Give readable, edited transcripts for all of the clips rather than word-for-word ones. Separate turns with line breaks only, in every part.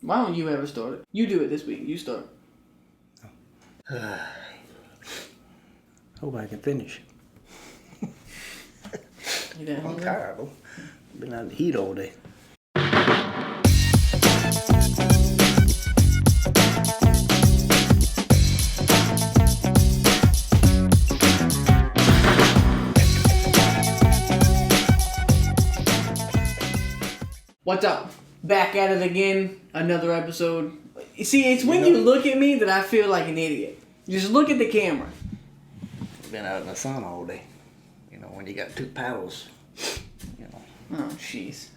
Why don't you ever start it? You do it this week. You start.
Hope I can finish.
You that
I'm
hungry?
tired, though. Been out in the heat all day.
What's up? Back at it again. Another episode. You see, it's when you look at me that I feel like an idiot. Just look at the camera.
Been out in the sun all day. You know, when you got two paddles. You know.
Oh, jeez.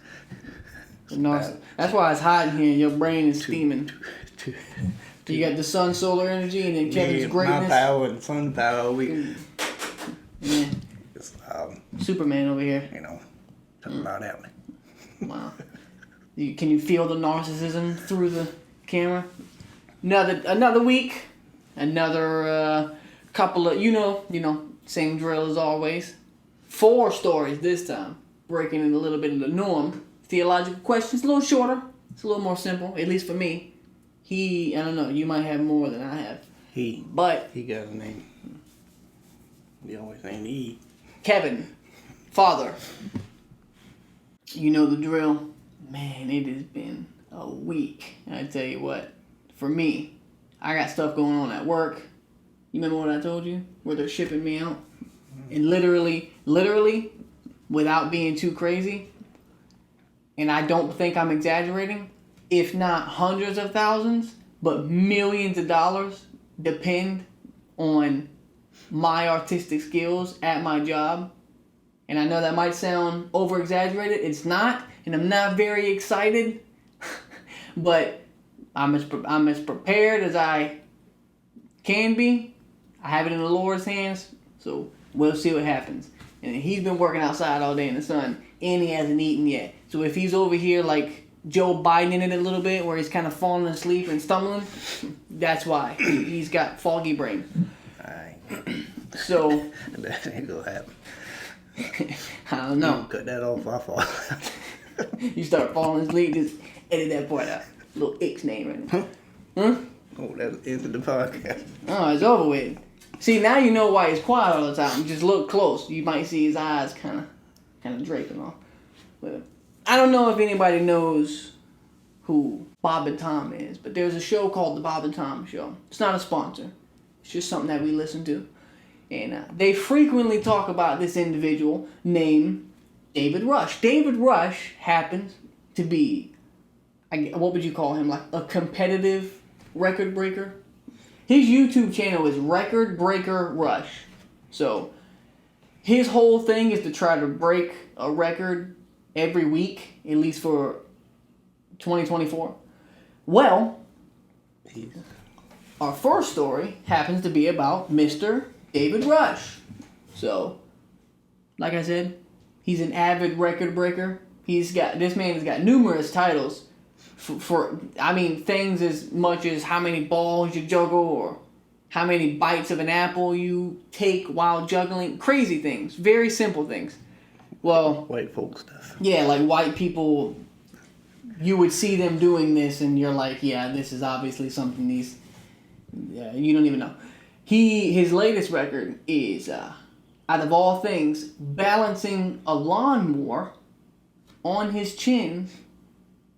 That's why it's hot in here. Your brain is steaming. You got the sun, solar energy, and then Kevin's greatness.
My power and sun power.
Yeah.
It's,
Superman over here.
you know, something about happening.
Wow. Can you feel the narcissism through the camera? Another week. Another couple of, you know, same drill as always. 4 stories this time. Breaking in a little bit of the norm. Theological questions, a little shorter. It's a little more simple, at least for me. I don't know, you might have more than I have.
He
got
a name. He always named E.
Kevin, father. You know the drill. Man, it has been a week. I tell you what, for me, I got stuff going on at work. You remember what I told you? Where they're shipping me out? And literally, without being too crazy, and I don't think I'm exaggerating, if not hundreds of thousands, but millions of dollars depend on my artistic skills at my job. And I know that might sound over-exaggerated. It's not, and I'm not very excited, but I'm as prepared as I can be. I have it in the Lord's hands, so we'll see what happens. And he's been working outside all day in the sun, and he hasn't eaten yet. So if he's over here like Joe Biden in it a little bit, where he's kind of falling asleep and stumbling, that's why. He's got foggy brain.
Alright.
So
That ain't gonna happen.
I don't know.
Cut that off, I fall.
You start falling asleep, just edit that part out. Little X name right now. Huh?
Oh, that's into the podcast.
Oh, it's over with. See, now you know why he's quiet all the time. Just look close. You might see his eyes kind of draping off. But I don't know if anybody knows who Bob and Tom is, but there's a show called The Bob and Tom Show. It's not a sponsor. It's just something that we listen to. And they frequently talk about this individual named David Rush. David Rush happens to be, what would you call him, like a competitive record breaker? His YouTube channel is Record Breaker Rush. So his whole thing is to try to break a record every week, at least for 2024. Well, our first story happens to be about Mr. David Rush. So, like I said, he's an avid record breaker. This man has got numerous titles for things as much as how many balls you juggle or how many bites of an apple you take while juggling. Crazy things. Very simple things. Well,
White folk stuff.
Yeah, like white people, you would see them doing this and you're like, yeah, this is obviously something you don't even know. His latest record is, out of all things, balancing a lawnmower on his chin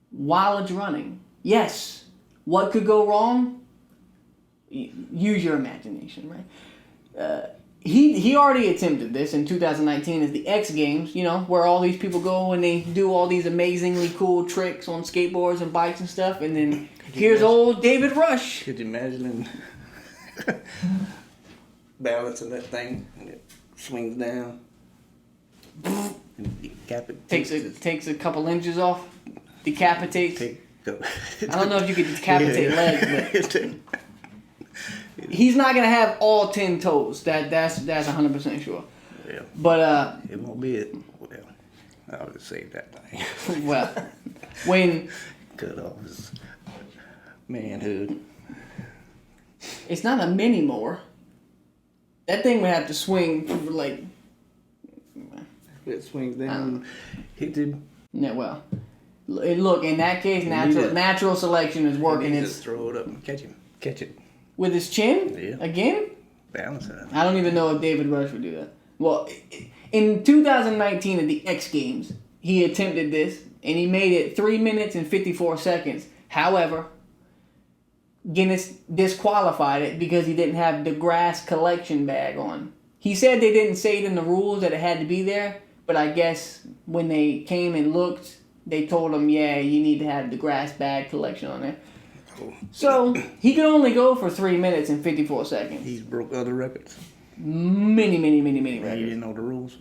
while it's running. Yes, what could go wrong? Use your imagination, right? He already attempted this in 2019 as the X Games, where all these people go and they do all these amazingly cool tricks on skateboards and bikes and stuff, and then here's old David Rush.
Could you imagine balancing that thing and it swings down? And
Takes a couple inches off, decapitates. I don't know if you could decapitate legs, but he's not gonna have all 10 toes. That's 100% sure.
Yeah.
But
it won't be it. Well, I'll just save that thing.
Well, when
cut off his manhood.
It's not a mini mower. That thing would have to swing for
It swings down, hit him.
Yeah, well, Look, in that case, natural selection is working.
He just throw it up and catch it.
With his chin?
Yeah.
Again?
Balance it.
I don't even know if David Rush would do that. Well, in 2019 at the X Games, he attempted this, and he made it 3 minutes and 54 seconds. However, Guinness disqualified it because he didn't have the grass collection bag on. He said they didn't say it in the rules that it had to be there, but I guess when they came and looked, they told him, yeah, you need to have the grass bag collection on there. So, he could only go for 3 minutes and 54 seconds.
He's broke other records.
Many records.
You didn't know the rules?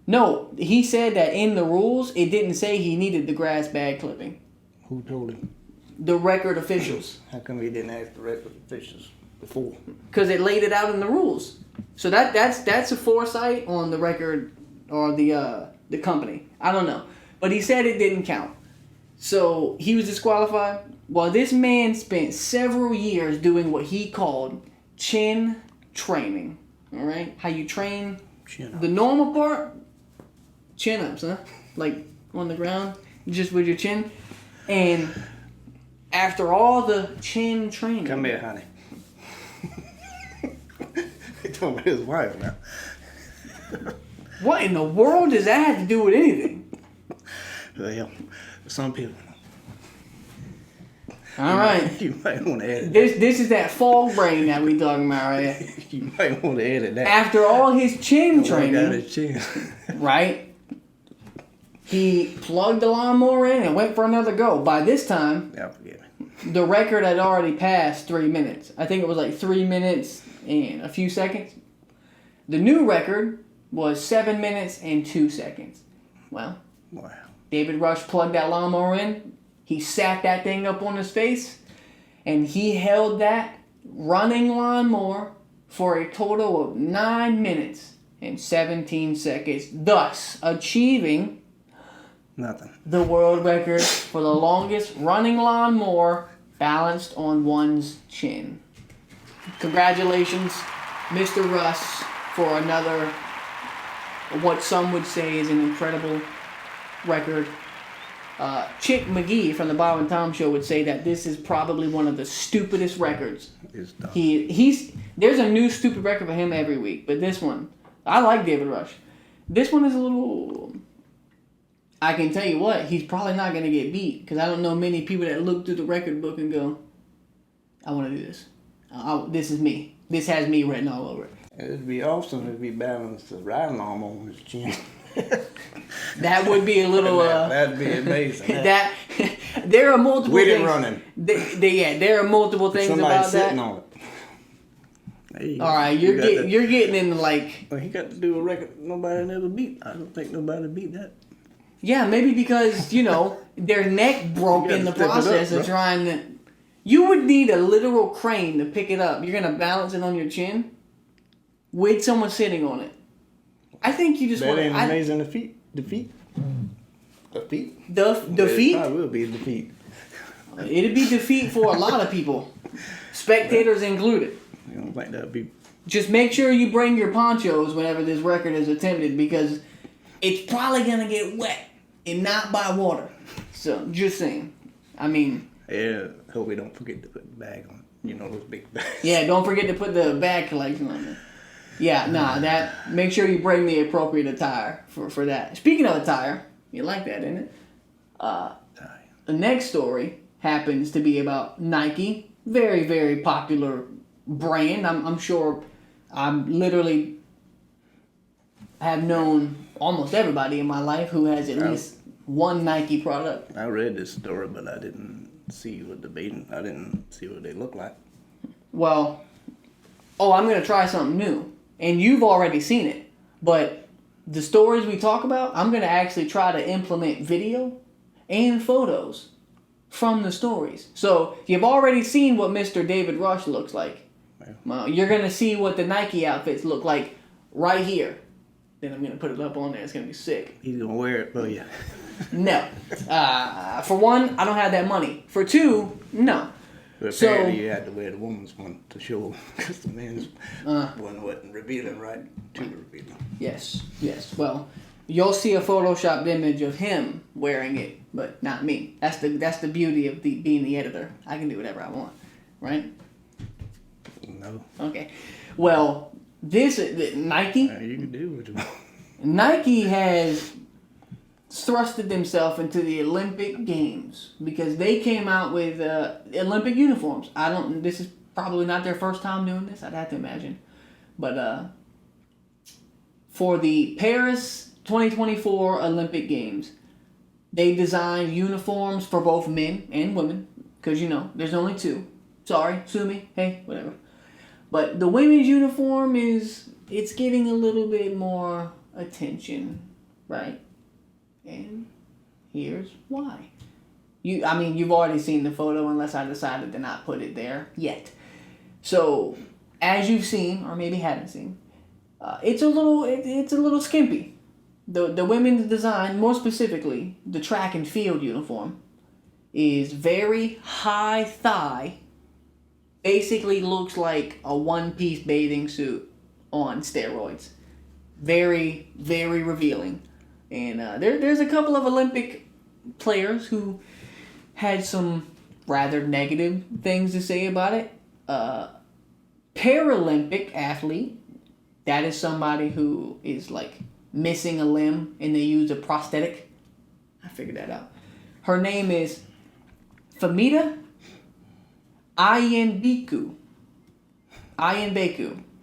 No, he said that in the rules, it didn't say he needed the grass bag clipping.
Who told him?
The record officials.
How come he didn't ask the record officials before?
Because it laid it out in the rules. So that's a foresight on the record or the company. I don't know. But he said it didn't count. So he was disqualified. Well, this man spent several years doing what he called chin training. All right? How you train the normal part, chin ups, huh? Like on the ground, just with your chin. And after all the chin training.
Come here, honey. He told me his wife now.
What in the world does that have to do with anything?
Well, some people.
All right.
You might want to edit
this is that fog brain that we talking about, right?
You might want to edit that.
After all his chin training,
got his chin.
right? He plugged the lawnmower in and went for another go. By this time,
Yeah, forget me.
the record had already passed 3 minutes. I think it was like 3 minutes and a few seconds. The new record was 7 minutes and 2 seconds. Well,
Wow.
David Rush plugged that lawnmower in. He sat that thing up on his face, and he held that running lawnmower for a total of 9 minutes and 17 seconds, thus achieving
Nothing.
the world record for the longest running lawnmower balanced on one's chin. Congratulations, Mr. Russ, for another, what some would say is an incredible record. Chick McGee from the Bob and Tom Show would say that this is probably one of the stupidest records.
It's dumb.
There's a new stupid record for him every week, but this one, I like David Rush. This one is a little. I can tell you what, he's probably not going to get beat because I don't know many people that look through the record book and go, I want to do this. This is me. This has me written all over it.
It'd be awesome if he balanced the riding lawnmower on his chin.
That would be a little.
That'd be amazing.
There are multiple
With
things.
it running.
There are multiple things
Somebody
about
sitting
that.
on it. Hey,
All right, you're getting into like.
Well, he got to do a record nobody never beat. I don't think nobody beat that.
Yeah, maybe because their neck broke in the
step it up,
process of
bro.
trying to. You would need a literal crane to pick it up. You're gonna balance it on your chin, with someone sitting on it. I think you just
That
want.
ain't amazing defeat. Defeat.
Defeat.
It will be a defeat.
It'd be defeat for a lot of people, spectators included.
You don't think that'd be?
Just make sure you bring your ponchos whenever this record is attempted because it's probably gonna get wet and not by water. So just saying. I mean.
Yeah. Hope we don't forget to put the bag on. Those big bags.
Yeah, don't forget to put the bag collection on there. Yeah, make sure you bring the appropriate attire for that. Speaking of attire, you like that, isn't it? The next story happens to be about Nike. Very, very popular brand. I'm sure literally have known almost everybody in my life who has at least one Nike product.
I read this story, but I didn't see I didn't see what they look like.
Well, I'm going to try something new. And you've already seen it. But the stories we talk about, I'm going to actually try to implement video and photos from the stories. So you've already seen what Mr. David Rush looks like. Well, you're going to see what the Nike outfits look like right here. Then I'm going to put it up on there. It's going to be sick.
He's going to wear it for you.
No. For one, I don't have that money. For two, no.
But apparently you had to wear the woman's one to show because the man's one wasn't revealing right, too revealing.
Yes. Well, You'll see a photoshopped image of him wearing it, but not me. That's the beauty of being the editor. I can do whatever I want, right?
No.
Okay. Well, this Nike.
You can do what you want.
Nike has thrusted themselves into the Olympic Games because they came out with Olympic uniforms. This is probably not their first time doing this. I'd have to imagine, but for the Paris 2024 Olympic Games, they designed uniforms for both men and women because there's only two. Sorry, sue me. Hey, whatever. But the women's uniform it's getting a little bit more attention, right? And here's why. You've already seen the photo unless I decided to not put it there yet. So, as you've seen, or maybe haven't seen, it's a little skimpy. The women's design, more specifically, the track and field uniform, is very high thigh. Basically looks like a one-piece bathing suit on steroids. Very, very revealing. And there's a couple of Olympic players who had some rather negative things to say about it. Paralympic athlete, that is somebody who is like missing a limb and they use a prosthetic. I figured that out. Her name is Famita Ayenbeku,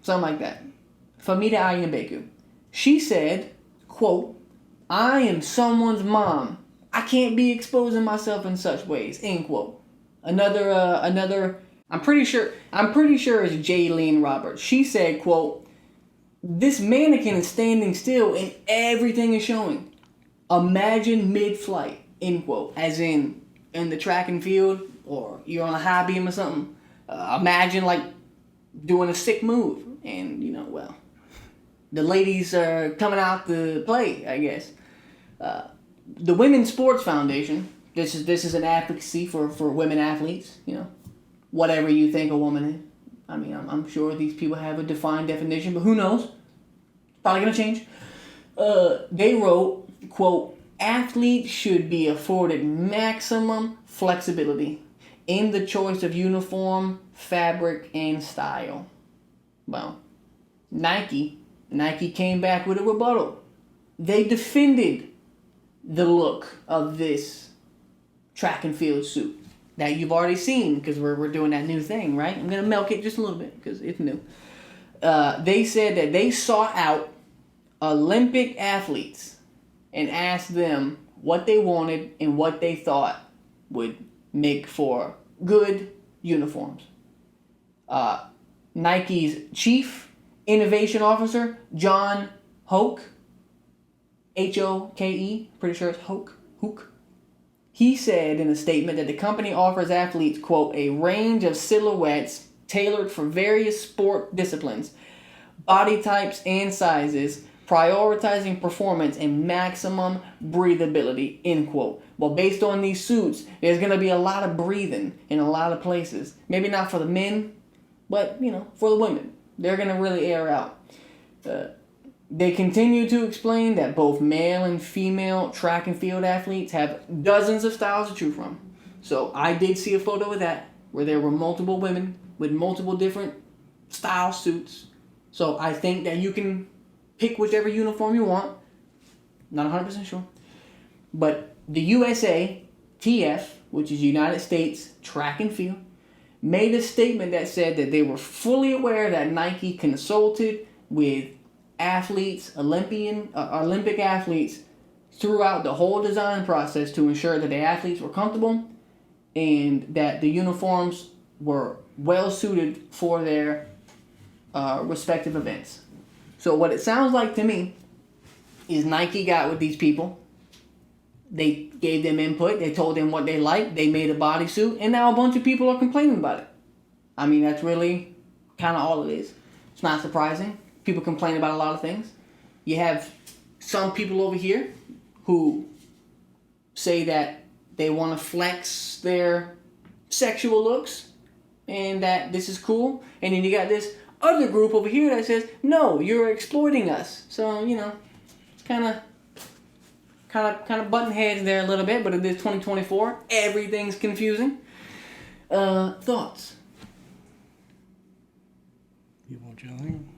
something like that. Famita Ayenbeku. She said, quote, "I am someone's mom. I can't be exposing myself in such ways," end quote. Another, I'm pretty sure it's Jaylene Roberts. She said, quote, "This mannequin is standing still and everything is showing. Imagine mid-flight," end quote. As in the track and field, or you're on a high beam or something. Imagine like doing a sick move, and the ladies are coming out to play, I guess. The Women's Sports Foundation. This is an advocacy for women athletes. Whatever you think a woman is. I'm sure these people have a defined definition, but who knows? Probably gonna change. They wrote, quote, "Athletes should be afforded maximum flexibility in the choice of uniform, fabric, and style." Well, Nike came back with a rebuttal. They defended the look of this track and field suit that you've already seen because we're doing that new thing, right? I'm going to milk it just a little bit because it's new. They said that they sought out Olympic athletes and asked them what they wanted and what they thought would make for good uniforms. Nike's Chief Innovation Officer, John Hoke, Hoke, pretty sure it's Hoke. He said in a statement that the company offers athletes, quote, "a range of silhouettes tailored for various sport disciplines, body types and sizes, prioritizing performance and maximum breathability," end quote. Well, based on these suits, there's going to be a lot of breathing in a lot of places. Maybe not for the men, but, for the women. They're going to really air out. They continue to explain that both male and female track and field athletes have dozens of styles to choose from. So I did see a photo of that, where there were multiple women with multiple different style suits. So I think that you can pick whichever uniform you want. Not 100% sure. But the USATF, which is United States Track and Field, made a statement that said that they were fully aware that Nike consulted with athletes, Olympic athletes, throughout the whole design process to ensure that the athletes were comfortable and that the uniforms were well suited for their respective events. So what it sounds like to me is Nike got with these people. They gave them input. They told them what they liked. They made a bodysuit, and now a bunch of people are complaining about it. That's really kind of all it is. It's not surprising. People complain about a lot of things. You have some people over here who say that they want to flex their sexual looks and that this is cool. And then you got this other group over here that says, no, you're exploiting us. So, it's kind of kind of button heads there a little bit, but it is 2024. Everything's confusing. Thoughts?
You want your own?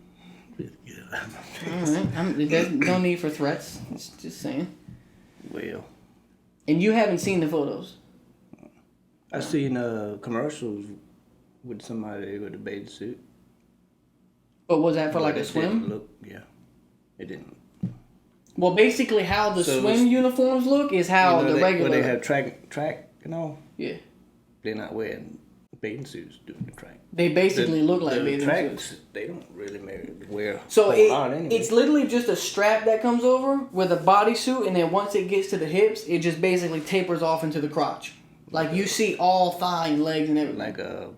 Alright, there's no need for threats. Just saying.
Well.
And you haven't seen the photos?
I seen commercials with somebody with a bathing suit.
But was that for like a swim?
Look, yeah. It didn't.
Well, basically how the swim uniforms look is how the regular...
Where they have track and all?
Yeah.
They're not wearing bathing suits doing the track.
They basically look like bathing suits.
They don't really wear
so
a whole lot anyway.
It's literally just a strap that comes over with a bodysuit, and then once it gets to the hips, it just basically tapers off into the crotch. Like you see all thigh and legs and everything.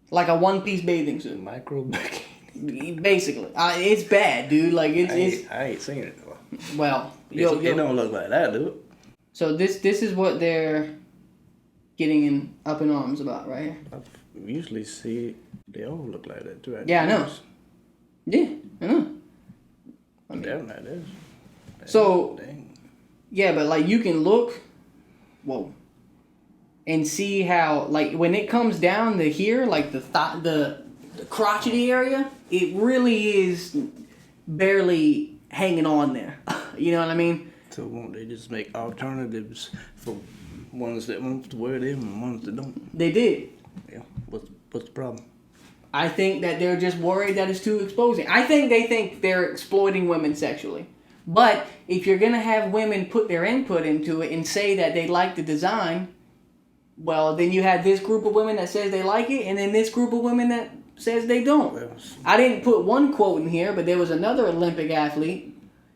Like a one-piece bathing suit.
Micro bikini.
Basically. It's bad, dude. Like
I ain't seen it though.
Well,
it don't look like that, do it?
So this is what they're getting up in arms about right here.
I usually see they all look like that too.
Yeah, I know. Yeah, I know.
I mean, damn, that is.
So,
dang.
Yeah, but like you can look, whoa, and see how like when it comes down to here, like the crotchety area, it really is barely hanging on there. You know what I mean?
So won't they just make alternatives for ones that want to wear them and ones that don't?
They did.
Yeah. What's the problem?
I think that they're just worried that it's too exposing. I think they think they're exploiting women sexually. But if you're going to have women put their input into it and say that they like the design, well, then you have this group of women that says they like it, and then this group of women that says they don't.
Well,
I didn't put one quote in here, but there was another Olympic athlete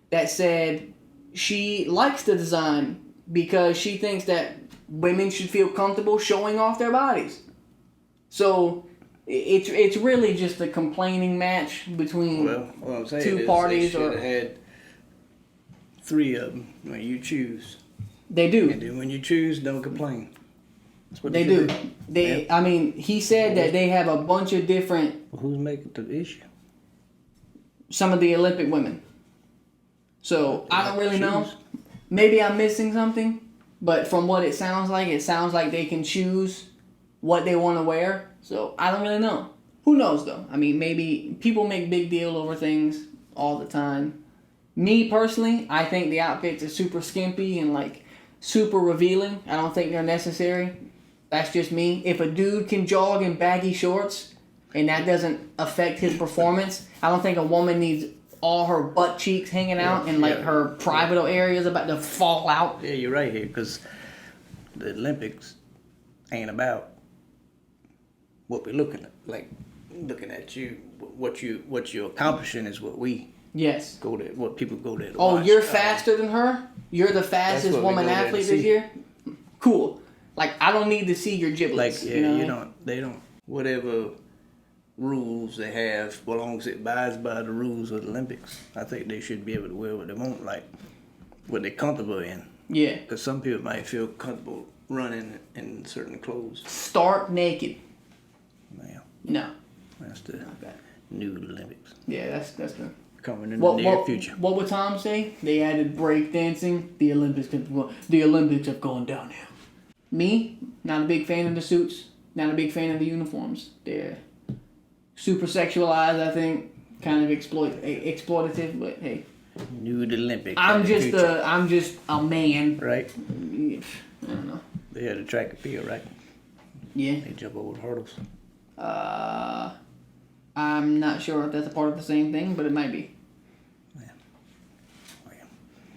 that said she likes the design because she thinks that women should feel comfortable showing off their bodies. So it's really just a complaining match between
what I'm saying
two parties.
They should have had 3 of them when you choose.
They do.
And then when you choose, don't complain. That's what
they do. I mean, he said that they have a bunch of different...
Who's making the issue?
Some of the Olympic women. So, I don't really know. Maybe I'm missing something. But from what it sounds like they can choose what they want to wear. So, I don't really know. Who knows, though? I mean, maybe people make big deal over things all the time. Me, personally, I think the outfits are super skimpy and, like, super revealing. I don't think they're necessary. That's just me. If a dude can jog in baggy shorts and that doesn't affect his performance, I don't think a woman needs all her butt cheeks hanging out and like her private areas about to fall out.
Yeah, you're right here because the Olympics ain't about what we're looking at. Like looking at you, what you're accomplishing is what we go there. What people go there to watch.
You're faster than her. You're the fastest woman athlete this year. Cool. Like, I don't need to see your giblets.
Like, they don't, whatever rules they have, as long as it abides by the rules of the Olympics, I think they should be able to wear what they want, like, what they're comfortable in. Yeah. Because some people might feel comfortable running in certain clothes.
Stark naked. No.
That's the new Olympics.
Yeah, that's the...
Coming in the near future.
What would Tom say? They added breakdancing. The Olympics have gone downhill. Me, not a big fan of the suits. Not a big fan of the uniforms. They're super sexualized, I think. Kind of exploitative, but hey.
New Olympics.
I'm just a man.
Right.
I don't know.
They had a track and field, right?
Yeah.
They jump over hurdles.
I'm not sure if that's a part of the same thing, but it might be.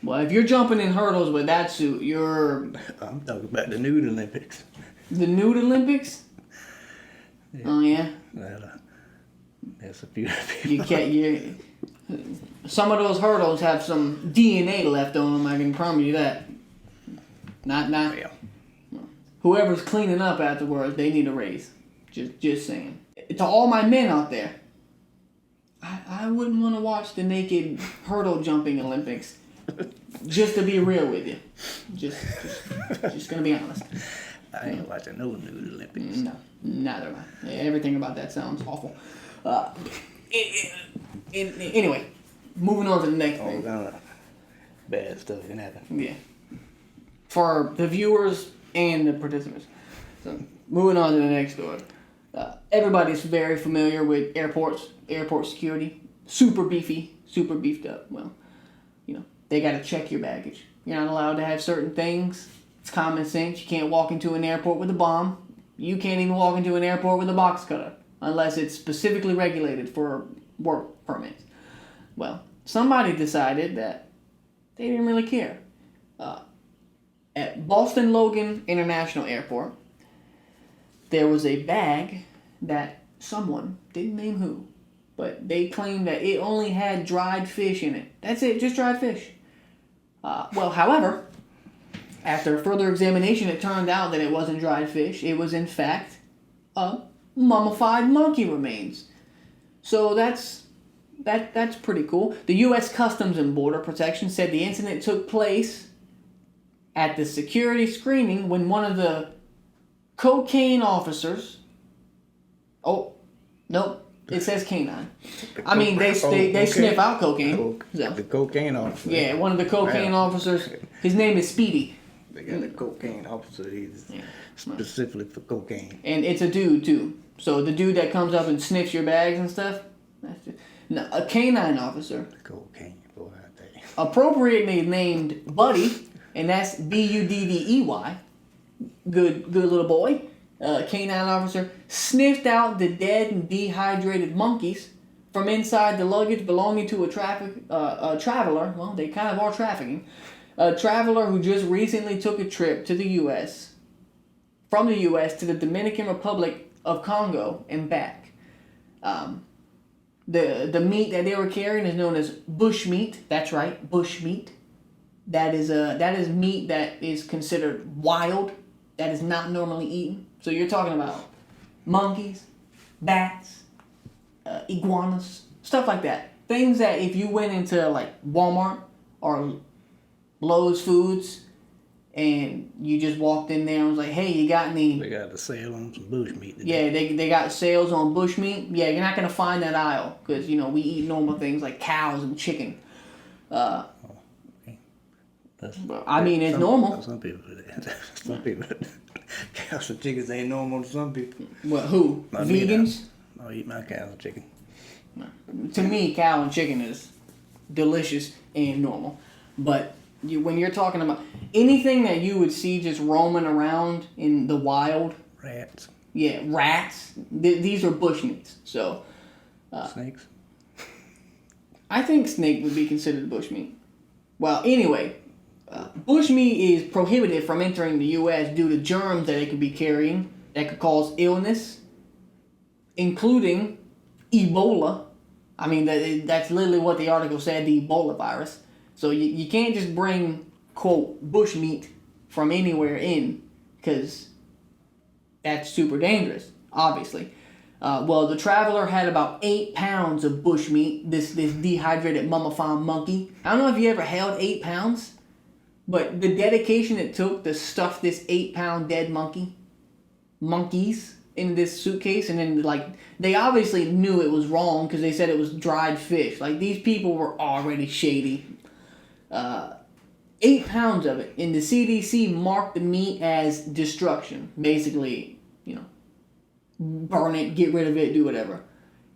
Well, if you're jumping in hurdles with that suit, you're...
I'm talking about the nude Olympics.
The nude Olympics? Yeah. Oh, yeah?
Well, there's a few people.
Some of those hurdles have some DNA left on them, I can promise you that. Not.
Yeah.
Whoever's cleaning up afterwards, they need a raise. Just saying. To all my men out there, I wouldn't want to watch the naked hurdle jumping Olympics. Just to be real with you. Just gonna be honest.
I ain't watching no nude Olympics.
No, neither am I. Everything about that sounds awful. Anyway, moving on to the next thing.
bad stuff can happen.
Yeah. For the viewers and the participants. So, moving on to the next story. Everybody's very familiar with airport security. Super beefed up. Well, they got to check your baggage. You're not allowed to have certain things. It's common sense. You can't walk into an airport with a bomb. You can't even walk into an airport with a box cutter unless it's specifically regulated for work permits. Well, somebody decided that they didn't really care. At Boston Logan International Airport, there was a bag that someone, didn't name who, but they claimed that it only had dried fish in it. That's it, just dried fish. However, after further examination, it turned out that it wasn't dried fish. It was, in fact, mummified monkey remains. So that's pretty cool. The U.S. Customs and Border Protection said the incident took place at the security screening when one of the cocaine officers... Oh, nope. It says canine. I mean, they sniff out cocaine. So.
The cocaine officer.
Yeah, one of the cocaine officers. His name is Speedy.
They got a cocaine officer. He's specifically for cocaine.
And it's a dude, too. So the dude that comes up and sniffs your bags and stuff, that's it. No, a canine officer.
Cocaine, boy, I tell you.
Appropriately named Buddy, and that's Buddey. Good little boy. Canine officer sniffed out the dead and dehydrated monkeys from inside the luggage belonging to a traveler. Well, they kind of are trafficking. A traveler who just recently took a trip to the U.S. from the U.S. to the Dominican Republic of Congo and back. The meat that they were carrying is known as bushmeat. That's right, bushmeat. That is meat that is considered wild. That is not normally eaten. So you're talking about monkeys, bats, iguanas, stuff like that. Things that if you went into like Walmart or Lowe's Foods and you just walked in there and was like, hey, you got any...
They got a sale on some bushmeat today.
Yeah, they got sales on bushmeat. Yeah, you're not going to find that aisle because, we eat normal things like cows and chicken. It's normal.
Some people do that. Some people... Cows and chickens ain't normal to some people.
What, who? Vegans?
I'll eat my cows and chicken.
To me, cow and chicken is delicious and normal. But when you're talking about anything that you would see just roaming around in the wild...
Rats.
Yeah, rats. These are bushmeats. So...
Snakes?
I think snake would be considered bushmeat. Well, anyway... bushmeat is prohibited from entering the U.S. due to germs that it could be carrying that could cause illness, including Ebola. I mean, that's literally what the article said, the Ebola virus. So you can't just bring, quote, bushmeat from anywhere in, because that's super dangerous, obviously. The traveler had about 8 pounds of bushmeat, this dehydrated mummified monkey. I don't know if you ever held 8 pounds. But the dedication it took to stuff this 8-pound dead monkeys in this suitcase, and then they obviously knew it was wrong because they said it was dried fish. Like, these people were already shady. 8 pounds of it, and the CDC marked the meat as destruction. Basically, burn it, get rid of it, do whatever.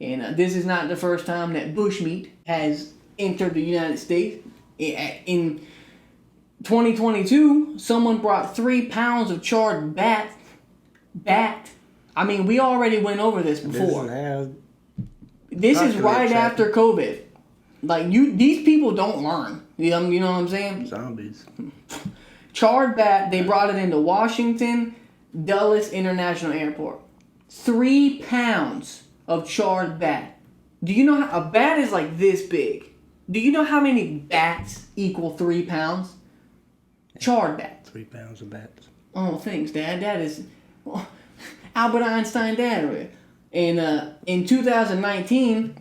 And this is not the first time that bushmeat has entered the United States. In 2022, someone brought 3 pounds of charred bat. I mean, we already went over this before. This is right after COVID. Like, these people don't learn. You know what I'm saying?
Zombies.
Charred bat, they brought it into Washington Dulles International Airport. 3 pounds of charred bat. Do you know how a bat is like this big? Do you know how many bats equal 3 pounds? Charred bat.
3 pounds of bats.
Oh, thanks, Dad. That is Albert Einstein, Dad. And in 2019,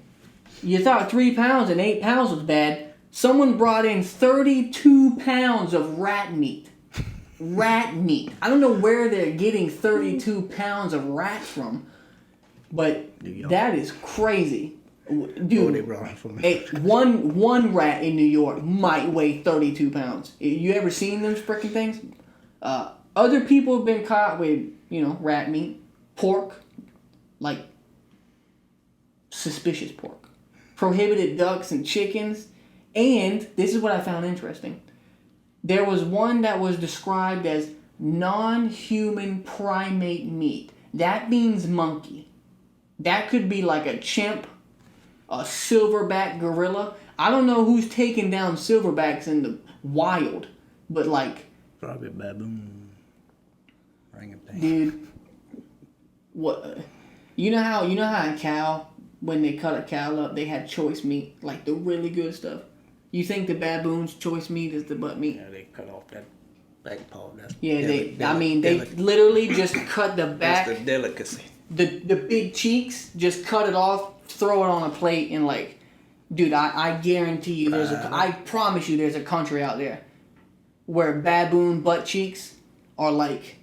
you thought 3 pounds and 8 pounds was bad. Someone brought in 32 pounds of rat meat. Rat meat. I don't know where they're getting 32 pounds of rats from, but that is crazy. Dude,
they brought from me.
one rat in New York might weigh 32 pounds. You ever seen those freaking things? Other people have been caught with, rat meat, pork, like suspicious pork, prohibited ducks and chickens, and this is what I found interesting. There was one that was described as non-human primate meat. That means monkey. That could be like a chimp, a silverback gorilla. I don't know who's taking down silverbacks in the wild, but like...
Probably a baboon.
Dude, what? You know how a cow, when they cut a cow up, they had choice meat, like the really good stuff. You think the baboon's choice meat is the butt meat?
Yeah, they cut off that back paw.
They literally just cut the back.
That's the delicacy.
The big cheeks, just cut it off, throw it on a plate, and like, dude, I guarantee you I promise you there's a country out there where baboon butt cheeks are like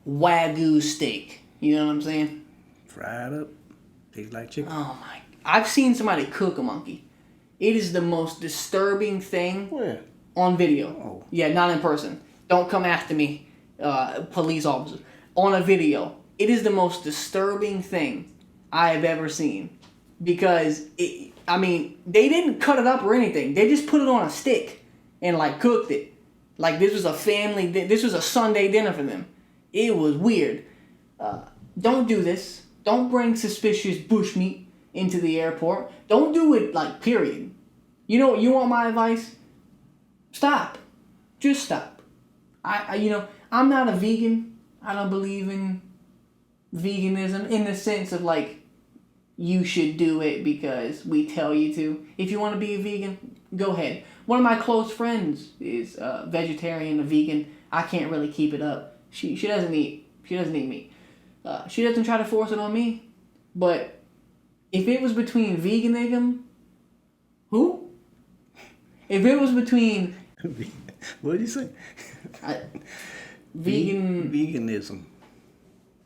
Wagyu steak. You know what I'm saying?
Fried up. Tastes like chicken.
Oh my. I've seen somebody cook a monkey. It is the most disturbing thing.
Where?
On video.
Oh.
Yeah, not in person. Don't come after me, police officers. On a video. It is the most disturbing thing I have ever seen. Because, they didn't cut it up or anything. They just put it on a stick and, like, cooked it. Like, this was a Sunday dinner for them. It was weird. Don't do this. Don't bring suspicious bushmeat into the airport. Don't do it, like, period. You want my advice? Stop. Just stop. I'm not a vegan. I don't believe in veganism in the sense of, like, you should do it because we tell you to. If you want to be a vegan, go ahead. One of my close friends is vegetarian, a vegan. I can't really keep it up. She doesn't eat meat. She doesn't try to force it on me. But if it was between veganism, who? If it was between...
What did you say? Veganism.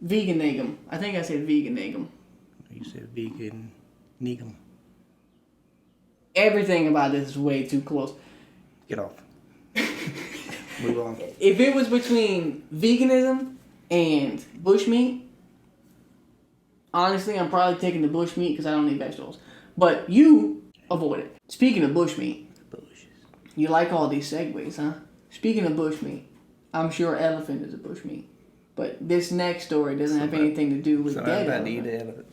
Veganism. I think I said veganism.
You said veganism.
Everything about this is way too close.
Get off. Move on.
If it was between veganism and bushmeat, honestly, I'm probably taking the bushmeat because I don't eat vegetables. But you avoid it. Speaking of bushmeat, you like all these segues, huh? Speaking of bushmeat, I'm sure elephant is a bushmeat. But this next story doesn't have anything to do with dead elephant.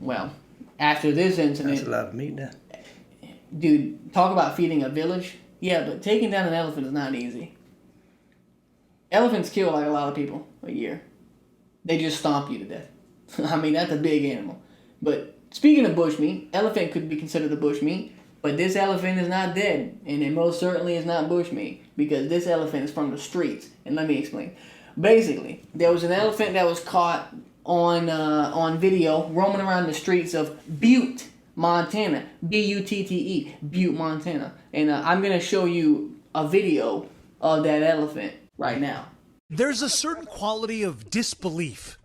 Well, after this incident...
That's a lot of meat now.
Dude, talk about feeding a village. Yeah, but taking down an elephant is not easy. Elephants kill like a lot of people a year. They just stomp you to death. That's a big animal. But speaking of bushmeat, elephant could be considered a bushmeat, but this elephant is not dead, and it most certainly is not bushmeat, because this elephant is from the streets. And let me explain. Basically, there was an elephant that was caught on video roaming around the streets of Butte, Montana. Butte, Butte, Montana. And I'm going to show you a video of that elephant right now.
There's a certain quality of disbelief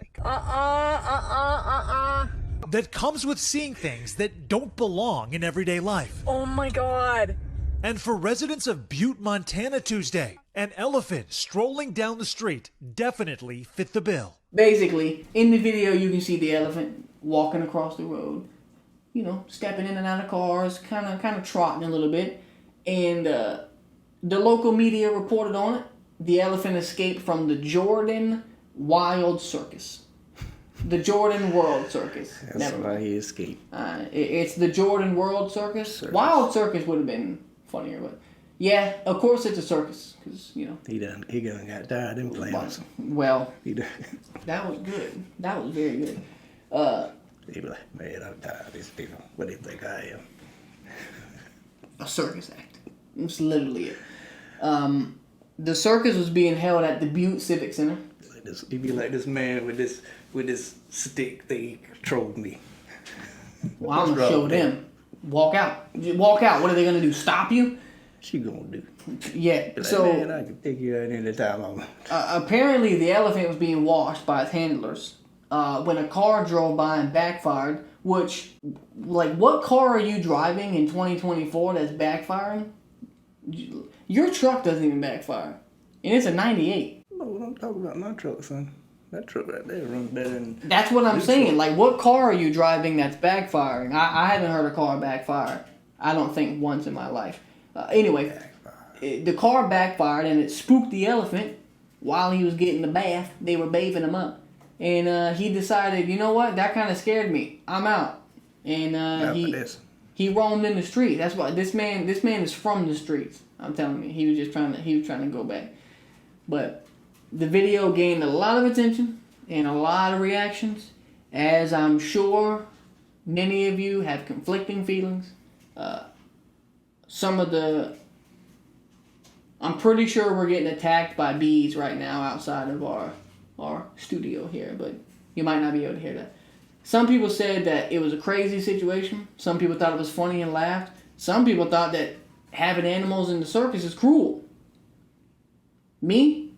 that comes with seeing things that don't belong in everyday life.
Oh my God.
And for residents of Butte, Montana Tuesday, an elephant strolling down the street definitely fit the bill.
Basically, in the video you can see the elephant walking across the road, stepping in and out of cars, kind of trotting a little bit. And the local media reported on it. The elephant escaped from the Jordan Wild Circus. The Jordan World Circus.
That's why he escaped.
It's the Jordan World Circus. Wild Circus would have been funnier, but yeah, of course it's a circus, because
he done got tired in playing.
Well, that was good. That was very good.
He be like, man, I'm tired of these people. What do you think I am?
A circus act. It's literally it. The circus was being held at the Butte Civic Center.
He be like this man with this stick they controlled me.
Well, I'm gonna show them. Walk out. Walk out. What are they gonna do? Stop you?
She gonna do.
Yeah.
Like,
so
man, I can take you out any time I want.
Apparently, the elephant was being washed by its handlers. when a car drove by and backfired, which, like, what car are you driving in 2024 that's backfiring? Your truck doesn't even backfire. And it's a 98.
No, I'm talking about my truck, son. That truck right there runs better than...
That's what I'm saying. Truck. Like, what car are you driving that's backfiring? I haven't heard a car backfire. I don't think once in my life. Anyway, the car backfired and it spooked the elephant while he was getting the bath. They were bathing him up. And he decided, you know what? That kind of scared me. I'm out. And he roamed in the street. That's why this man is from the streets. I'm telling you, he was trying to go back. But the video gained a lot of attention and a lot of reactions, as I'm sure many of you have conflicting feelings. I'm pretty sure we're getting attacked by bees right now outside of our studio here, but you might not be able to hear that. Some people said that it was a crazy situation. Some people thought it was funny and laughed. Some people thought that having animals in the circus is cruel. Me?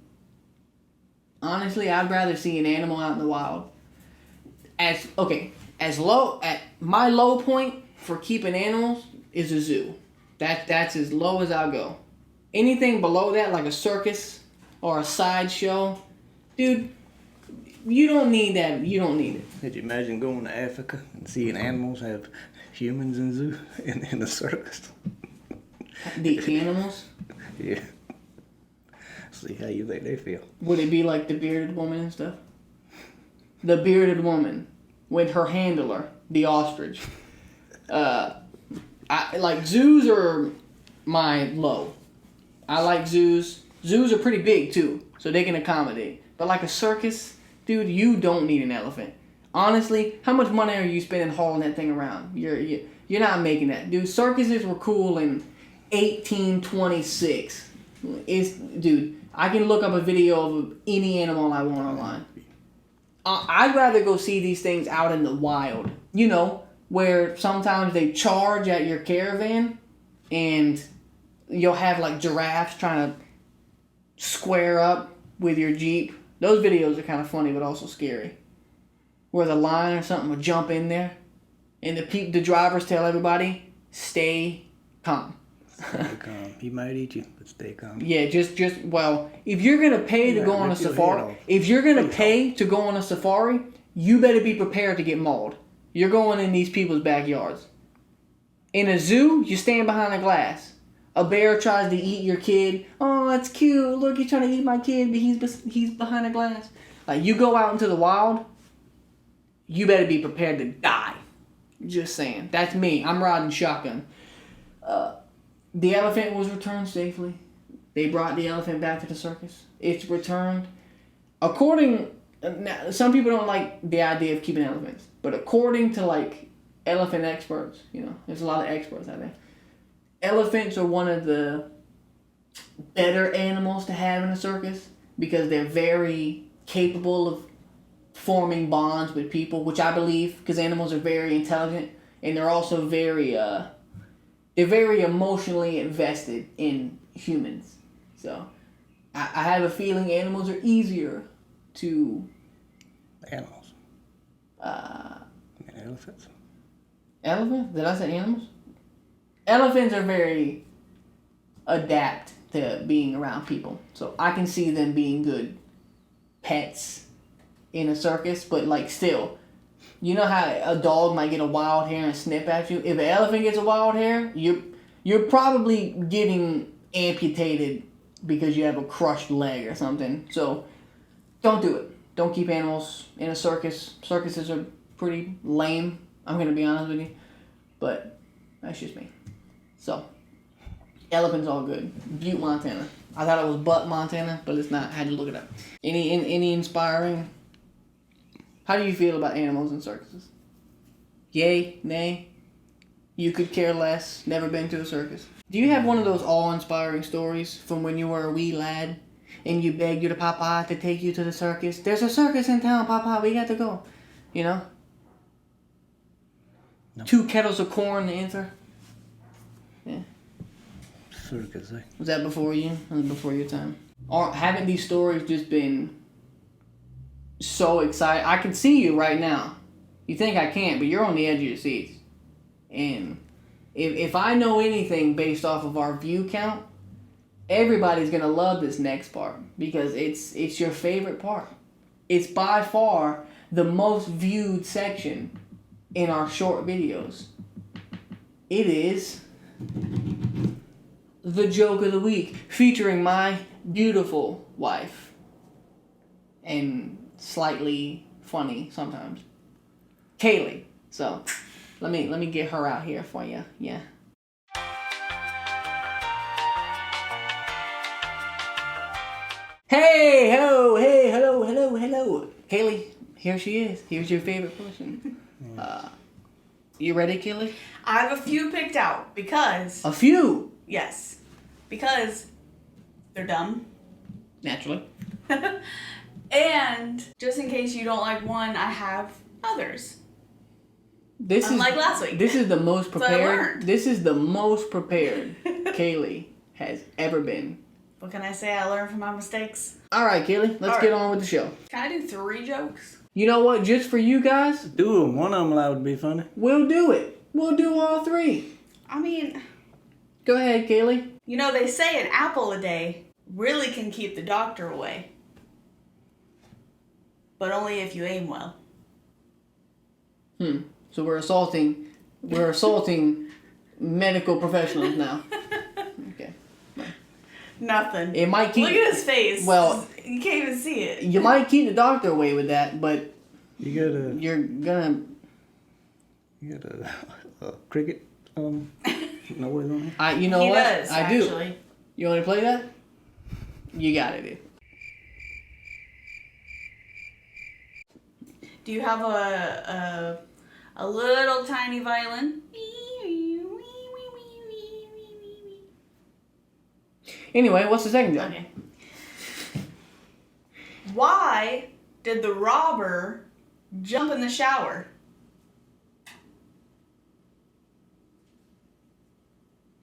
Honestly, I'd rather see an animal out in the wild. At my low point for keeping animals is a zoo. That's as low as I'll go. Anything below that, like a circus or a sideshow, dude, you don't need that. You don't need it.
Could you imagine going to Africa and seeing animals have humans in zoo in the circus?
The animals?
Yeah. See how you think they feel.
Would it be like the bearded woman and stuff? The bearded woman with her handler, the ostrich. Zoos are my low. I like zoos. Zoos are pretty big too, so they can accommodate. But like a circus, dude, you don't need an elephant. Honestly, how much money are you spending hauling that thing around? You're not making that, dude. Circuses were cool in 1826. Dude, I can look up a video of any animal I want online. I'd rather go see these things out in the wild. You know, where sometimes they charge at your caravan and you'll have like giraffes trying to square up with your Jeep. Those videos are kind of funny but also scary. Where the lion or something will jump in there and the drivers tell everybody, stay calm.
Stay calm. He might eat you, but stay calm.
Yeah, if you're gonna pay to go on a safari, you better be prepared to get mauled. You're going in these people's backyards. In a zoo, you stand behind a glass. A bear tries to eat your kid. Oh, that's cute. Look, he's trying to eat my kid, but he's behind a glass. Like, you go out into the wild, you better be prepared to die. Just saying. That's me. I'm riding shotgun. The elephant was returned safely. They brought the elephant back to the circus. It's returned. Some people don't like the idea of keeping elephants, but according to like elephant experts, you know, there's a lot of experts out there. Elephants are one of the better animals to have in a circus because they're very capable of forming bonds with people, which I believe, because animals are very intelligent and they're also they're very emotionally invested in humans. So I have a feeling animals are easier to...
Animals. Elephants.
Elephants? Did I say animals? Elephants are very adapt to being around people. So I can see them being good pets in a circus, but like still... You know how a dog might get a wild hair and snip at you? If an elephant gets a wild hair, you're probably getting amputated because you have a crushed leg or something. So don't do it. Don't keep animals in a circus. Circuses are pretty lame, I'm going to be honest with you. But that's just me. So, elephant's all good. Butte, Montana. I thought it was Butte, Montana, but it's not. I had to look it up. Any inspiring... How do you feel about animals in circuses? Yay? Nay? You could care less? Never been to a circus? Do you have one of those awe-inspiring stories from when you were a wee lad and you begged your papa to take you to the circus? There's a circus in town, papa. We got to go. You know? No. 2 kettles of corn to enter? Yeah.
Circus, eh?
Was that before you? Or was it before your time? Or haven't these stories just been so excited. I can see you right now. You think I can't, but you're on the edge of your seats. And if I know anything based off of our view count, everybody's gonna love this next part because it's your favorite part. It's by far the most viewed section in our short videos. It is the joke of the week featuring my beautiful wife and slightly funny sometimes, Kaylee. So let me get her out here for you. Yeah. Hey, ho, hey, hello. Kaylee, here she is. Here's your favorite person. You ready, Kaylee?
I have a few picked out because...
A few?
Yes. Because they're dumb.
Naturally.
And just in case you don't like one, I have others.
Unlike
last week.
This is the most
So I
prepared.
learned.
This is the most prepared Kaylee has ever been.
What can I say? I learned from my mistakes.
All right, Kaylee, let's get on with the show.
Can I do 3 jokes?
You know what? Just for you guys,
Do them. One of them allowed to be funny.
we'll do it. We'll do all 3.
I mean,
Go ahead, Kaylee.
you know, they say an apple a day really can keep the doctor away. But only if you aim well.
So we're assaulting medical professionals now. Okay.
Nothing.
It might keep.
Look at his face.
Well,
you can't even see it.
you might keep the doctor away with that, but
You
you're gonna.
got a cricket noise on it.
You know
He
what?
does,
I
actually.
do. You want to play that? You got it, dude.
Do you have a little tiny violin?
Anyway, what's the second joke?
Okay. Why did the robber jump in the shower?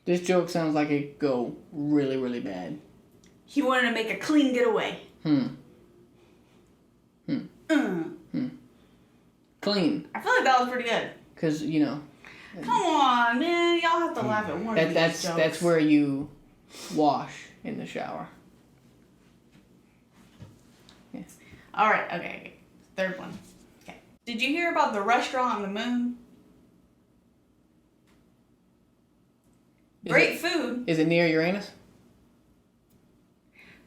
This joke sounds like it go really, really bad.
He wanted to make a clean getaway.
Clean.
I feel like that was pretty good.
Because, you know,
Come on, man. Y'all have to laugh at one of these jokes.
that's where you wash in the shower. Yes.
All right, okay. Third one. Okay. Did you hear about the restaurant on the moon? Great food.
Is it near Uranus?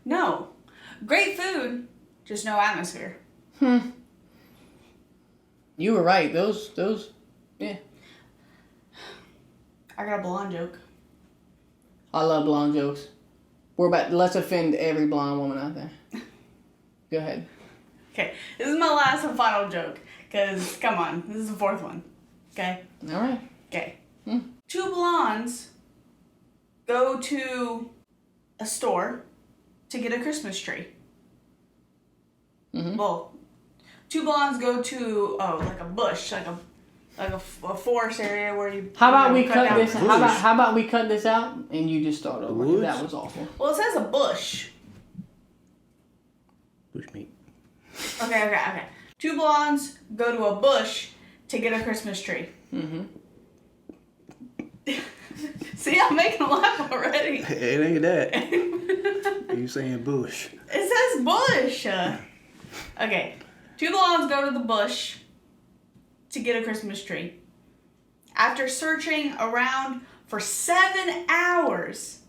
No. Great food, just no atmosphere.
You were right. Those, yeah.
I got a blonde joke.
I love blonde jokes. Let's offend every blonde woman out there. Go ahead.
Okay, this is my last and final joke. Because, come on, this is the 4th one. Okay?
All right.
Okay. 2 blondes go to a store to get a Christmas tree. Well, 2 blondes go to like a bush, like a forest area where you.
How about we
cut
cut
down
this?
the-
How about we cut this out and you just start over? 'Cause
woods?
that was awful.
Well, it says a bush.
Bushmeat.
Okay. 2 blondes go to a bush to get a Christmas tree. See, I'm making a laugh already.
It ain't that. You saying bush?
It says bush. Okay. 2 blondes go to the bush to get a Christmas tree. After searching around for 7 hours,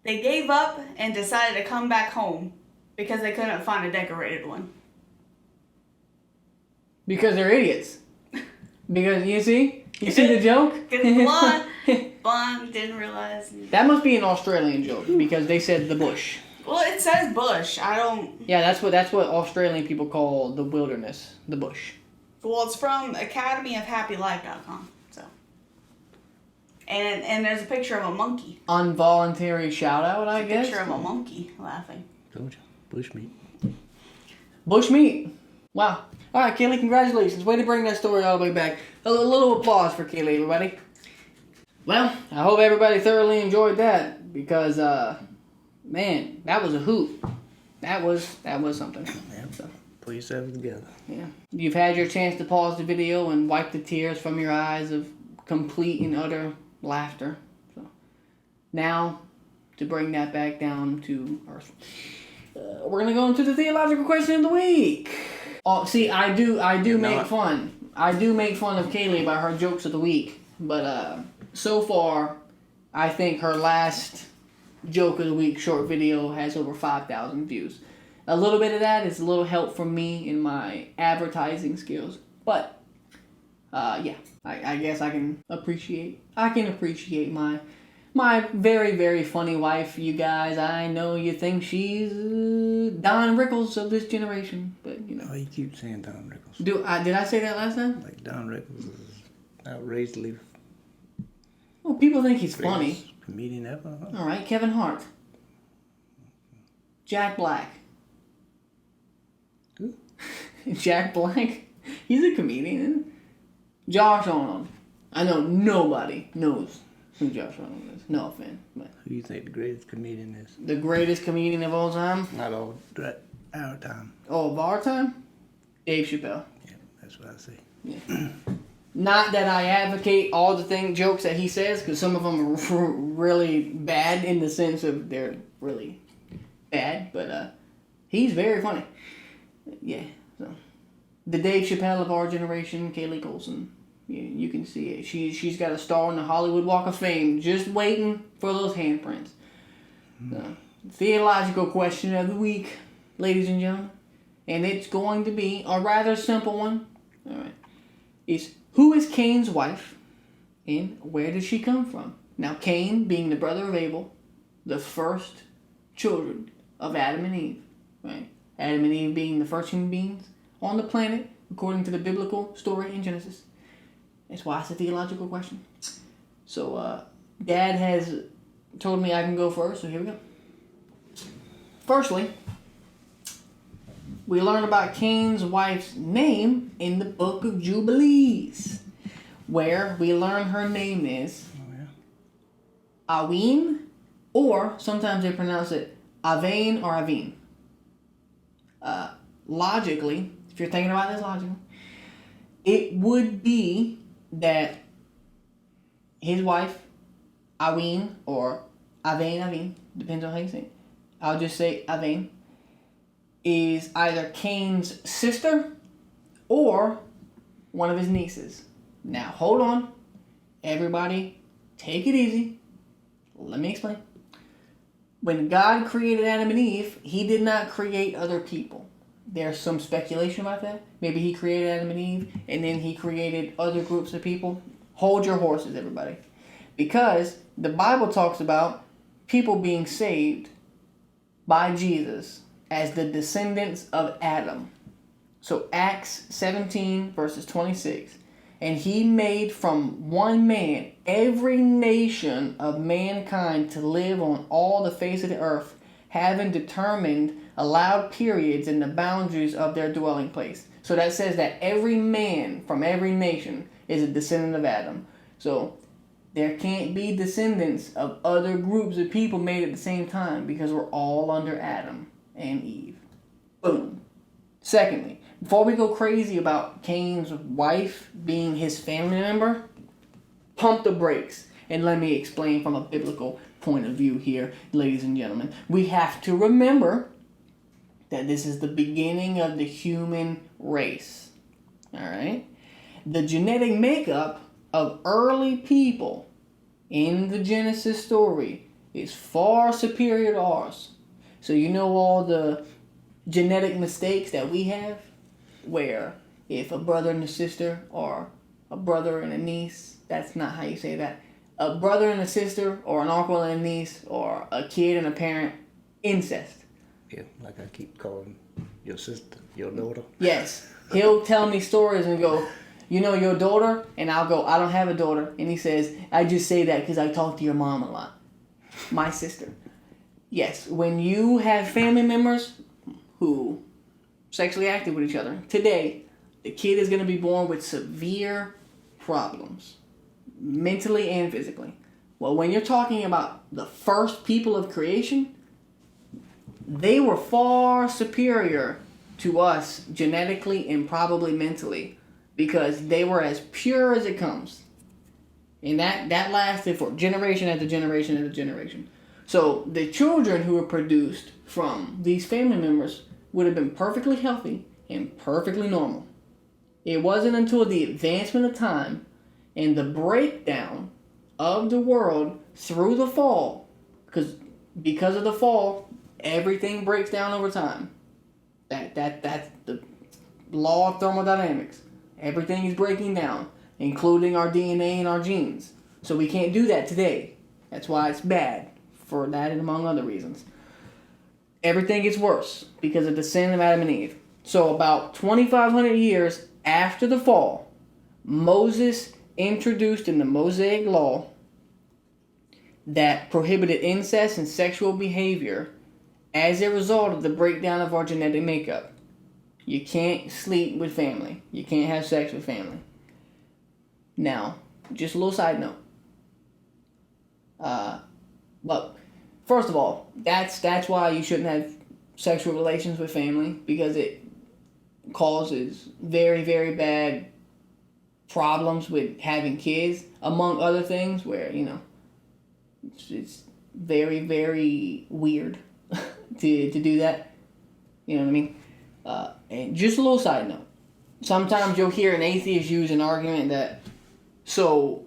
they gave up and decided to come back home because they couldn't find a decorated one.
Because they're idiots. Because you see the joke?
Because blonde didn't realize.
That must be an Australian joke because they said the bush.
Well, it says bush. I don't.
Yeah, that's what Australian people call the wilderness, the bush.
Well, it's from academyofhappylife.com. So. And there's a picture of a monkey.
Involuntary shout out, I guess.
Picture of a monkey laughing.
Told you. Bushmeat.
Bushmeat. Wow. All right, Kaylee, congratulations. Way to bring that story all the way back. A little applause for Kaylee, everybody. Well, I hope everybody thoroughly enjoyed that because, man, that was a hoot. That was something.
Yeah.
So,
Pull yourself together.
Yeah. You've had your chance to pause the video and wipe the tears from your eyes of complete and utter laughter. So now, to bring that back down to earth, we're gonna go into the theological question of the week. Oh, see, I do make fun. I do make fun of Kaylee about her jokes of the week, but so far, I think her last joke of the week short video has over 5,000 views. A little bit of that is a little help from me in my advertising skills, but yeah, I guess I can appreciate my very, very funny wife. You guys, I know you think she's Don Rickles of this generation, but you know.
Oh, you keep saying Don Rickles.
Did I say that last time?
Like Don Rickles is outrageously.
Well, people think he's funny.
Comedian ever. Huh?
All right, Kevin Hart, Jack Black.
Who?
Jack Black. He's a comedian. Josh Arnold. I know nobody knows who Josh Arnold is. No offense, but
who do you think the greatest comedian is?
The greatest comedian of all time?
Not all. Our time.
Oh, of our time? Dave Chappelle.
Yeah, that's what I say.
Yeah. Not that I advocate all the jokes that he says, because some of them are really bad in the sense of they're really bad, but he's very funny. Yeah, so the Dave Chappelle of our generation, Kaylee Colson. You can see it. She's got a star on the Hollywood Walk of Fame, just waiting for those handprints. So, theological question of the week, ladies and gentlemen, and it's going to be a rather simple one. All right, who is Cain's wife, and where did she come from? Now, Cain being the brother of Abel, the first children of Adam and Eve, right? Adam and Eve being the first human beings on the planet, according to the biblical story in Genesis. That's why it's a theological question. So, Dad has told me I can go first, so here we go. Firstly, we learn about Cain's wife's name in the book of Jubilees, where we learn her name is L.I.O.N, or sometimes they pronounce it Avain or Avin. Logically, if you're thinking about this logically, it would be that his wife, L.I.O.N, or Avin, depends on how you say it. I'll just say Avain, is either Cain's sister or one of his nieces. Now, hold on. Everybody, take it easy. Let me explain. When God created Adam and Eve, he did not create other people. There's some speculation about that. Maybe he created Adam and Eve, and then he created other groups of people. Hold your horses, everybody. Because the Bible talks about people being saved by Jesus as the descendants of Adam. So Acts 17 verses 26. And he made from one man every nation of mankind to live on all the face of the earth, having determined allowed periods in the boundaries of their dwelling place. So that says that every man from every nation is a descendant of Adam. So there can't be descendants of other groups of people made at the same time, because we're all under Adam and Eve. Boom. Secondly, before we go crazy about Cain's wife being his family member, pump the brakes and let me explain from a biblical point of view here, ladies and gentlemen. We have to remember that this is the beginning of the human race. Alright? The genetic makeup of early people in the Genesis story is far superior to ours. So you know all the genetic mistakes that we have, where if a brother and a sister, or a brother and a niece, that's not how you say that, a brother and a sister, or an uncle and a niece, or a kid and a parent, incest.
Yeah, like I keep calling your sister, your daughter.
Yes. He'll tell me stories and go, you know your daughter? And I'll go, I don't have a daughter. And he says, I just say that because I talk to your mom a lot. My sister. Yes, when you have family members who sexually active with each other, today, the kid is going to be born with severe problems, mentally and physically. Well, when you're talking about the first people of creation, they were far superior to us genetically and probably mentally because they were as pure as it comes. And that lasted for generation after generation after generation. So the children who were produced from these family members would have been perfectly healthy and perfectly normal. It wasn't until the advancement of time and the breakdown of the world through the fall, because of the fall, everything breaks down over time. That's the law of thermodynamics. Everything is breaking down, including our DNA and our genes. So we can't do that today. That's why it's bad for that and among other reasons. Everything gets worse because of the sin of Adam and Eve. So about 2,500 years after the fall, Moses introduced in the Mosaic Law that prohibited incest and sexual behavior as a result of the breakdown of our genetic makeup. You can't sleep with family. You can't have sex with family. Now, just a little side note. But first of all, that's why you shouldn't have sexual relations with family, because it causes very, very bad problems with having kids, among other things, where, you know, it's very, very weird to do that. You know what I mean? And just a little side note. Sometimes you'll hear an atheist use an argument that, so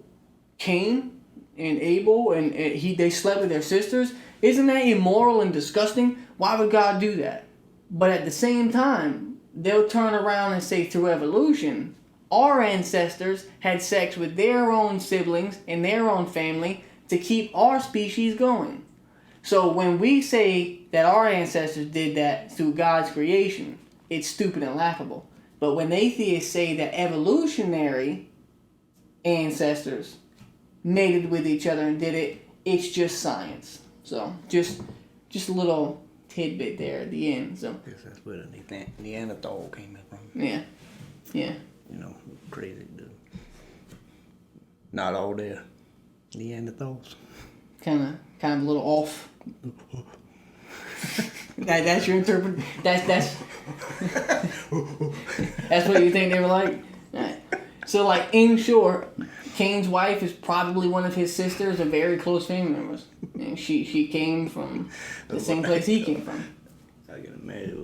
Cain and Abel and they slept with their sisters. Isn't that immoral and disgusting? Why would God do that? But at the same time, they'll turn around and say through evolution, our ancestors had sex with their own siblings and their own family to keep our species going. So when we say that our ancestors did that through God's creation, it's stupid and laughable. But when atheists say that evolutionary ancestors mated with each other and did it, it's just science. So just a little tidbit there at the end. So
I guess that's where the Neanderthal came from.
Yeah.
You know, crazy dude. Not all there. Neanderthals.
Kind of a little off. That's your interpretation. That's that's what you think they were like. Right. So, like, in short, Cain's wife is probably one of his sisters, and very close family members. And she came from the same place he came from.
I get mad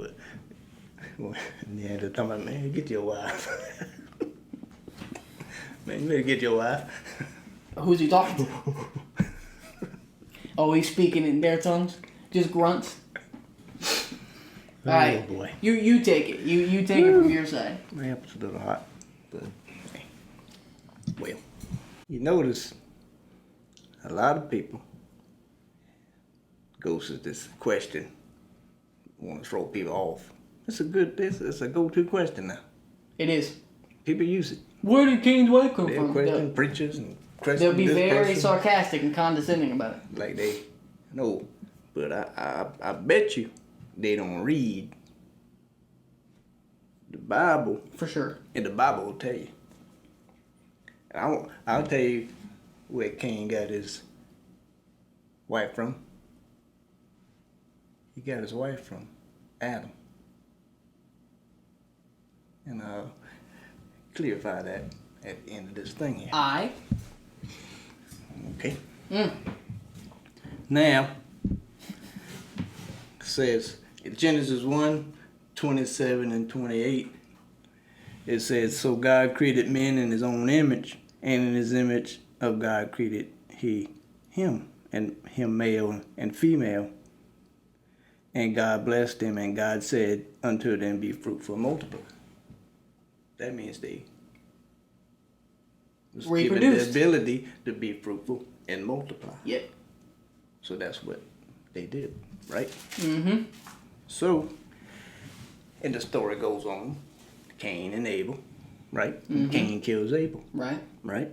with Neanderthal. Man, get your wife. Man, you better get your wife.
Who's he talking to? Oh, he's speaking in their tongues? Just grunts? Alright,
boy.
You take it. You take it from your side.
My apple's a little hot, but hey. Well, you notice a lot of people goes to this question, want to throw people off. It's a go-to question now.
It is.
People use it.
Where did Cain's wife come
They'll
from?
question preachers and question
They'll be
this
very
person.
sarcastic and condescending about it.
Like they know, but I bet you they don't read the Bible.
For sure.
And the Bible will tell you. And I'll tell you where Cain got his wife from. He got his wife from Adam. And I'll clarify that at the end of this thing here.
I.
Okay. Now, it says in Genesis 1:27 and 28, it says, so God created men in his own image, and in his image of God created he him, and him male and female. And God blessed them, and God said unto them, be fruitful and multiply. That means they was given the ability to be fruitful and multiply.
Yep.
So that's what they did, right?
Mm-hmm.
So, and the story goes on, Cain and Abel, right? Mm-hmm. Cain kills Abel.
Right.
Right?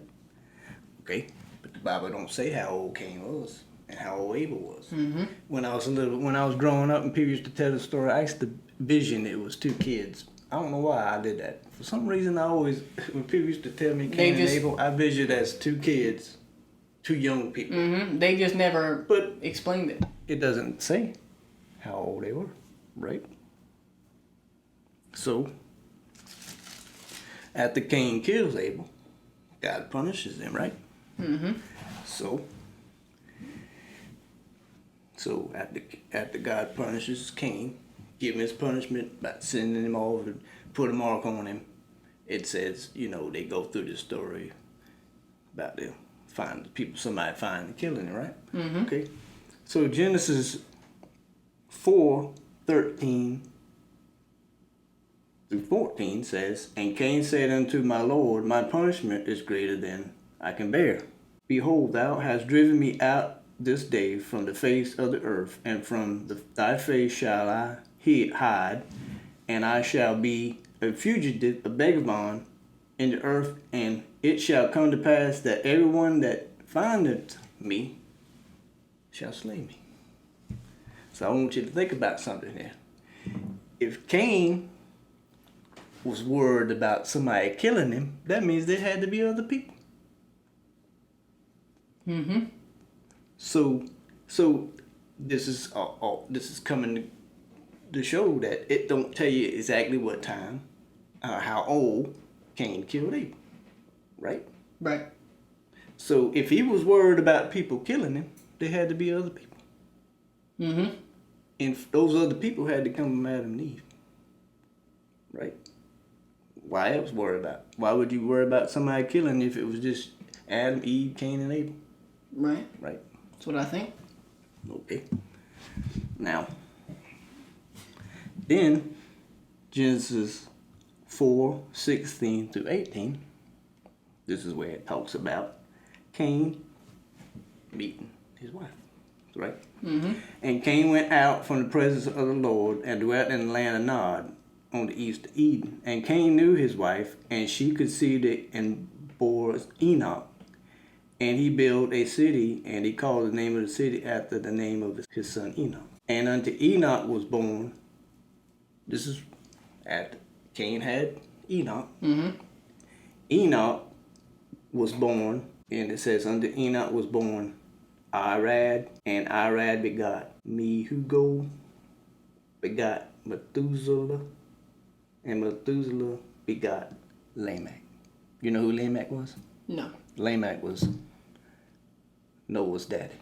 Okay. But the Bible don't say how old Cain was and how old Abel was.
Mm-hmm.
When I was growing up and people used to tell the story, I used to vision it was two kids. I don't know why I did that. For some reason, when people used to tell me Cain and Abel, I visioned as two kids, two young people.
Mm-hmm. They just never explained it.
It doesn't say how old they were, right? So, after Cain kills Abel, God punishes him, right?
Mm-hmm.
So after God punishes Cain, give him his punishment by sending him off and put a mark on him, it says, they go through the story about somebody finding and killing him, right?
Mm-hmm.
Okay. So Genesis 4:13 through 14 says, And Cain said unto my Lord, My punishment is greater than I can bear. Behold, thou hast driven me out this day from the face of the earth, and from thy face shall I hide, and I shall be a fugitive, a vagabond in the earth, and it shall come to pass that everyone that findeth me shall slay me. So I want you to think about something here. If Cain was worried about somebody killing him, that means there had to be other people.
Mm-hmm.
So this is coming to show that it don't tell you exactly what time, how old Cain killed Abel, right?
Right.
So if he was worried about people killing him, there had to be other people.
Mm-hmm.
And those other people had to come from Adam and Eve, right? Why else worry about? Why would you worry about somebody killing if it was just Adam, Eve, Cain, and Abel?
Right.
Right.
That's what I think.
Okay. Now, then Genesis 4:16 through 18. This is where it talks about Cain meeting his wife, right?
Mm-hmm.
And Cain went out from the presence of the Lord and dwelt in the land of Nod on the east of Eden. And Cain knew his wife, and she conceived and bore Enoch. And he built a city, and he called the name of the city after the name of his son Enoch. And unto Enoch was born, this is after Cain had Enoch.
Mm-hmm.
Enoch was born, and it says unto Enoch was born Irad, and Irad begot Mehugo, begot Methuselah, and Methuselah begot Lamech. You know who Lamech was?
No.
Lamech was Noah's daddy.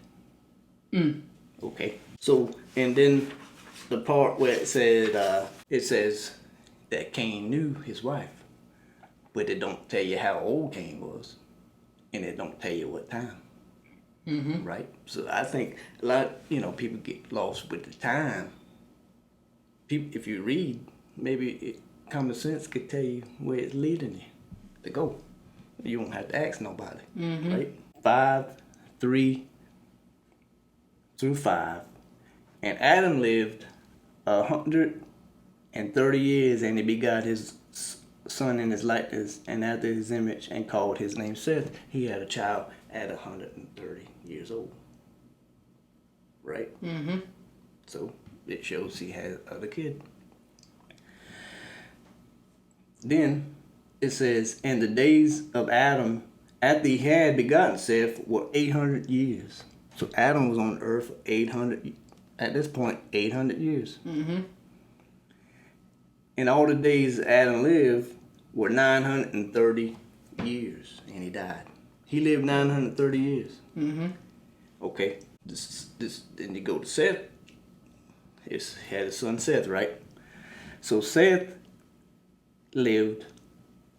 Mm.
Okay. So, and then the part where it says that Cain knew his wife, but it don't tell you how old Cain was, and it don't tell you what time.
Mm-hmm.
Right? So I think a lot, people get lost with the time. People, if you read, maybe common sense could tell you where it's leading you to go. You won't have to ask nobody,
Mm-hmm.
right? 5:3 through 5. And Adam lived 130 years, and he begot his son in his likeness and after his image, and called his name Seth. He had a child at 130 years old, right?
Mm-hmm.
So it shows he had other kid. Then it says, and the days of Adam after he had begotten Seth were 800 years. So Adam was on earth for 800, at this point, 800 years.
Mm-hmm.
And all the days Adam lived were 930 years, and he died. He lived 930 years.
Mm-hmm.
Okay, this. Then you go to Seth. He had his son Seth, right? So Seth lived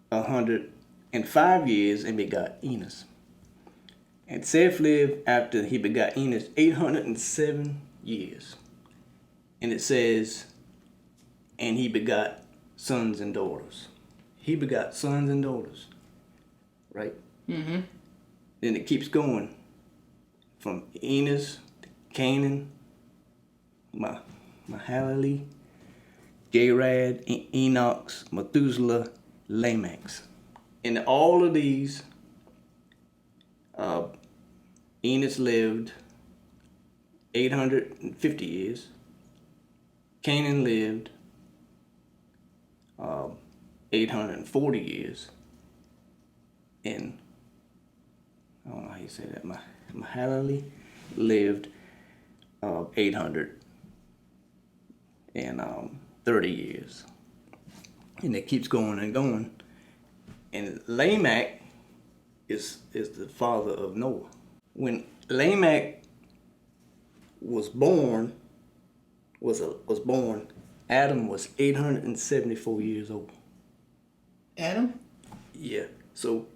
105 years and begot Enos. And Seth lived after he begot Enos 807 years. And it says, and he begot sons and daughters. He begot sons and daughters, right?
Mm-hmm.
Then it keeps going from Enos to Canaan, Mahalalel, Jared, Enoch, Methuselah, Lamech. In all of these, Enos lived 850 years. Canaan lived 840 years. And I don't know how you say that. Mahalalel lived 830 years. And it keeps going and going. And Lamech is the father of Noah. When Lamech was born, Adam was 874 years old.
Adam?
Yeah. So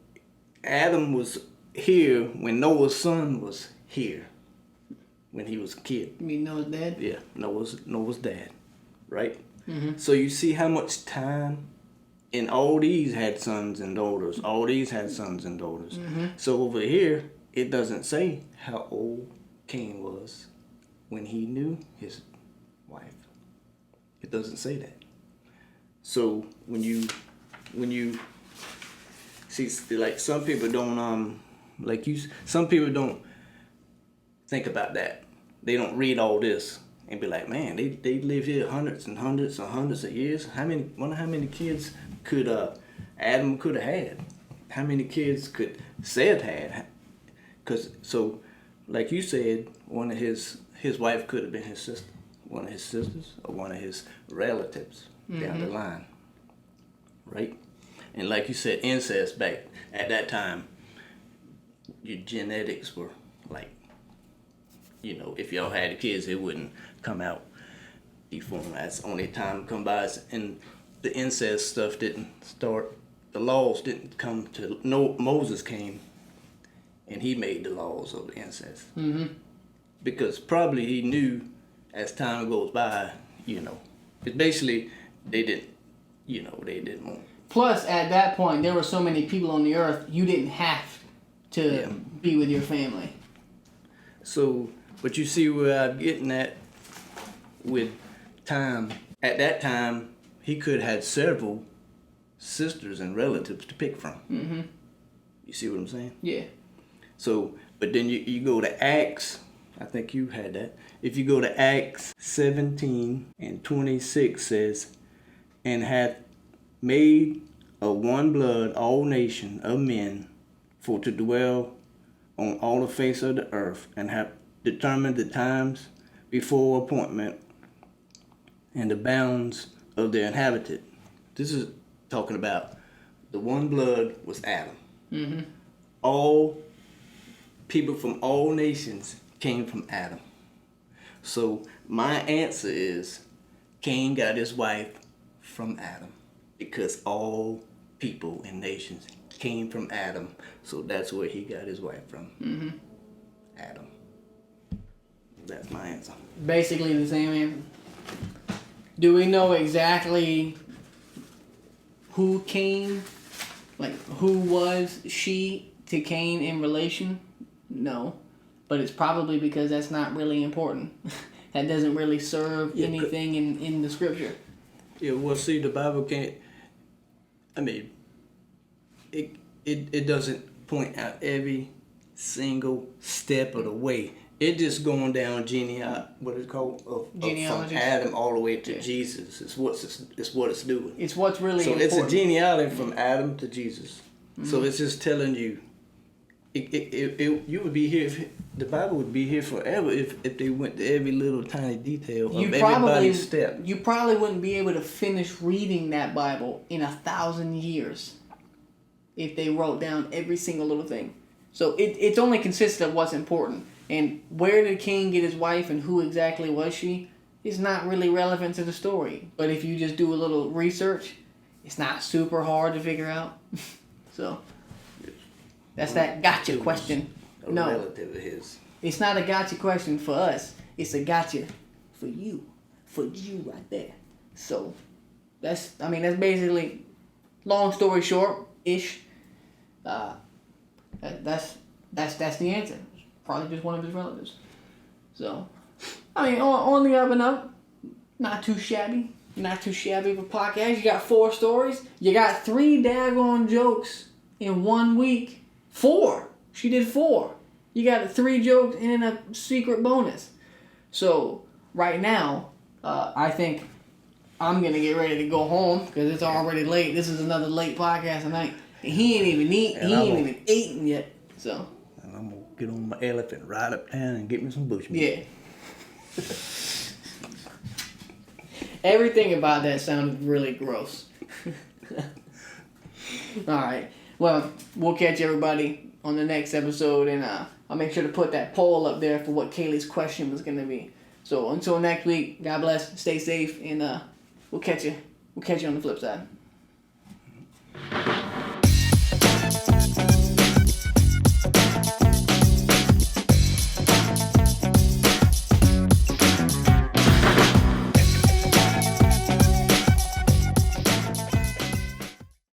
Adam was here when Noah's son was here, when he was a kid.
You mean Noah's dad?
Yeah, Noah's dad, right?
Mm-hmm.
So you see how much time, and all these had sons and daughters. All these had sons and daughters.
Mm-hmm.
So over here, it doesn't say how old Cain was when he knew his wife. It doesn't say that. So when you see, like some people don't some people don't think about that. They don't read all this and be like, man, they live here hundreds and hundreds and hundreds of years. Wonder how many kids could Adam could have had? How many kids could Seth had? Cause so, like you said, one of his wife could have been his sister, one of his sisters, or one of his relatives down the line, right? And like you said, incest back at that time, your genetics were like, if y'all had kids, it wouldn't come out deformed. That's only time come by, and the incest stuff didn't start. The laws didn't come to. No, Moses came, and he made the laws of the incest.
Mm-hmm.
Because probably he knew, as time goes by, it's basically they didn't want.
Plus, at that point, there were so many people on the earth, you didn't have to be with your family.
So, but you see where I'm getting at with time. At that time, he could have had several sisters and relatives to pick from.
Mm-hmm.
You see what I'm saying?
Yeah.
So, but then you go to Acts. I think you had that. If you go to Acts 17 and 26 says, and hath made of one blood all nation of men for to dwell on all the face of the earth, and have determined the times before appointment and the bounds of their inhabited. This is talking about the one blood was Adam.
Mm-hmm.
All people from all nations came from Adam. So my answer is Cain got his wife from Adam, because all people and nations came from Adam. So that's where he got his wife from.
Mm-hmm.
Adam. That's my answer.
Basically the same answer. Do we know exactly who Cain, like who was she to Cain in relation? No. But it's probably because that's not really important. That doesn't really serve anything in the scripture.
Yeah, well, see, the Bible can't, it doesn't point out every single step of the way. It just going down what is it called?
Genealogy.
From Adam all the way to Jesus. It's what it's doing.
It's what's really
so
important.
It's a genealogy from Adam to Jesus. Mm-hmm. So it's just telling you, you would be here. The Bible would be here forever if they went to every little tiny detail of everybody's step.
You probably wouldn't be able to finish reading that Bible in 1,000 years if they wrote down every single little thing. So it's only consistent of what's important. And where did Cain get his wife and who exactly was she is not really relevant to the story. But if you just do a little research, it's not super hard to figure out. So that's that gotcha question. No,
relative of his.
It's not a gotcha question for us. It's a gotcha for you right there. So that's basically, long story short ish. That's the answer. Probably just one of his relatives. So, on the up and up, not too shabby of a podcast. You got 4 stories. You got 3 daggone jokes in 1 week. 4. She did 4. You got 3 jokes and a secret bonus. So, right now, I think I'm going to get ready to go home because it's already late. This is another late podcast tonight. And he ain't even even eaten yet. So.
And I'm going to get on my elephant, ride uptown and get me some bushmeat.
Yeah. Everything about that sounded really gross. All right. Well, we'll catch everybody on the next episode, and I'll make sure to put that poll up there for what Kaylee's question was going to be. So until next week, God bless, stay safe, and we'll catch you on the flip side.